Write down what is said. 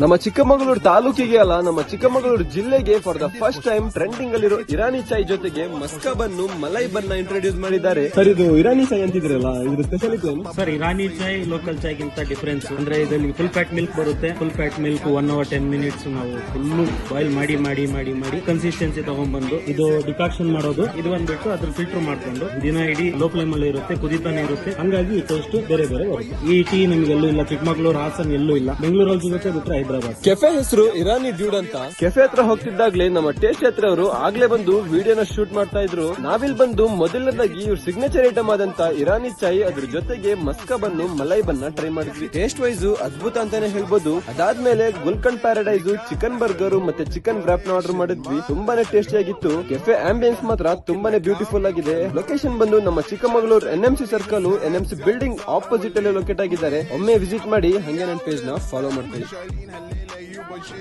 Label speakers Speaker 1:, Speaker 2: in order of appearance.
Speaker 1: ನಮ್ಮ ಚಿಕ್ಕಮಗಳೂರು ತಾಲೂಕಿಗೆ ಅಲ್ಲ, ನಮ್ಮ ಚಿಕ್ಕಮಗಳೂರು ಜಿಲ್ಲೆಗೆ for the first time trending ಅಲ್ಲಿರೋ ಇರಾನಿ ಚಾಯ್ ಜೊತೆಗೆ ಮಸ್ಕಾ ಬನ್ನು, ಮಲೈ ಬನ್ನ ಇಂಟ್ರೊಡ್ಯೂಸ್ ಮಾಡಿದ್ದಾರೆ. ಸರ್, ಇದು ಇರಾನಿ ಚಾಯ್ ಅಂತಿದ್ರಲ್ಲ, ಇದ್ರ ಸ್ಪೆಷಾಲಿಟಿ ಏನು?
Speaker 2: ಸರ್, ಇರಾನಿ ಚಾಯ್ ಲೋಕಲ್ ಚಾಯ್ಗಿಂತ ಡಿಫರೆನ್ಸ್ ಅಂದ್ರೆ ಇದರಲ್ಲಿ ಫುಲ್ ಫ್ಯಾಟ್ ಮಿಲ್ಕ್ ಬರುತ್ತೆ. Full fat milk 1 hour 10 minutes ನಾವು ಫುಲ್ ಬಾಯ್ಲ್ ಮಾಡಿ ಮಾಡಿ ಮಾಡಿ ಮಾಡಿ ಕನ್ಸಿಸ್ಟೆನ್ಸಿ ತಗೊಂಡ್ಬಂದು ಇದು ಡಿಕಾಕ್ಷನ್ ಮಾಡೋದು. ಇದು ಬಂದ್ಬಿಟ್ಟು ಅದ್ರ ಫಿಲ್ಟರ್ ಮಾಡ್ಕೊಂಡು ದಿನ ಇಡೀ ಲೋ ಫ್ಲೇಮ್ ಅಲ್ಲಿ ಇರುತ್ತೆ, ಕುದಿತಾನೆ ಇರುತ್ತೆ. ಹಂಗಾಗಿ ಈ ಟೇಸ್ಟ್ ಬೇರೆ ಬೇರೆ ಬರುತ್ತೆ. ಈ ಟೀ ನಿಮ್ಗೆ ಎಲ್ಲೂ ಇಲ್ಲ, ಚಿಕ್ಕಮಗಳೂರು, ಹಾಸನ್ ಎಲ್ಲೂ ಇಲ್ಲ. ಬೆಂಗಳೂರಲ್ಲಿ ಸಿಗುತ್ತೆ, ಬಿಟ್ಟರೆ ಹೈದರಾಬಾದ್.
Speaker 1: ಕೆಫೆ ಹೆಸರು ಇರಾನಿ ಡ್ಯೂಡ್ ಅಂತ. ಕೆಫೆ ಹತ್ರ ಹೋಗ್ತಿದ್ದಾಗ್ಲೇ ನಮ್ಮ ಟೇಸ್ಟ್ ಹತ್ರ ಅವರು ಆಗ್ಲೇ ಬಂದು ವಿಡಿಯೋನ ಶೂಟ್ ಮಾಡ್ತಾ ಇದ್ರು. ನಾವಿಲ್ ಬಂದು ಮೊದಲನೇದಾಗಿ ಇವ್ರ ಸಿಗ್ನೇಚರ್ ಐಟಮ್ ಆದಂತ ಇರಾನಿ ಚಾಯ್, ಅದ್ರ ಜೊತೆಗೆ ಮಸ್ಕಾ ಬನ್ನು, ಮಲೈ ಬನ್ನ ಟ್ರೈ ಮಾಡಿದ್ವಿ. ಟೇಸ್ಟ್ ವೈಸ್ ಅದ್ಭುತ ಅಂತಾನೆ ಹೇಳ್ಬೋದು. ಅದಾದ್ಮೇಲೆ ಗುಲ್ಕಂಡ್ ಪ್ಯಾರಡೈಸ್, ಚಿಕನ್ ಬರ್ಗರ್ ಮತ್ತೆ ಚಿಕನ್ ವ್ರಾಪ್ ನ ಆರ್ಡರ್ ಮಾಡಿದ್ವಿ. ತುಂಬಾನೇ ಟೇಸ್ಟಿ ಆಗಿತ್ತು. ಕೆಫೆ ಆಂಬಿಯನ್ಸ್ ಮಾತ್ರ ತುಂಬಾನೇ ಬ್ಯೂಟಿಫುಲ್ ಆಗಿದೆ. ಲೊಕೇಶನ್ ಬಂದು ನಮ್ಮ Chikkamagaluru NMC circle, NMC building opposite ಅಲ್ಲಿ ಲೊಕೇಟ್ ಆಗಿದ್ದಾರೆ. ಒಮ್ಮೆ ವಿಸಿಟ್ ಮಾಡಿ, ಹಂಗೆ ನನ್ನ ಪೇಜ್ ನ ಫಾಲೋ ಮಾಡ್ತೀವಿ.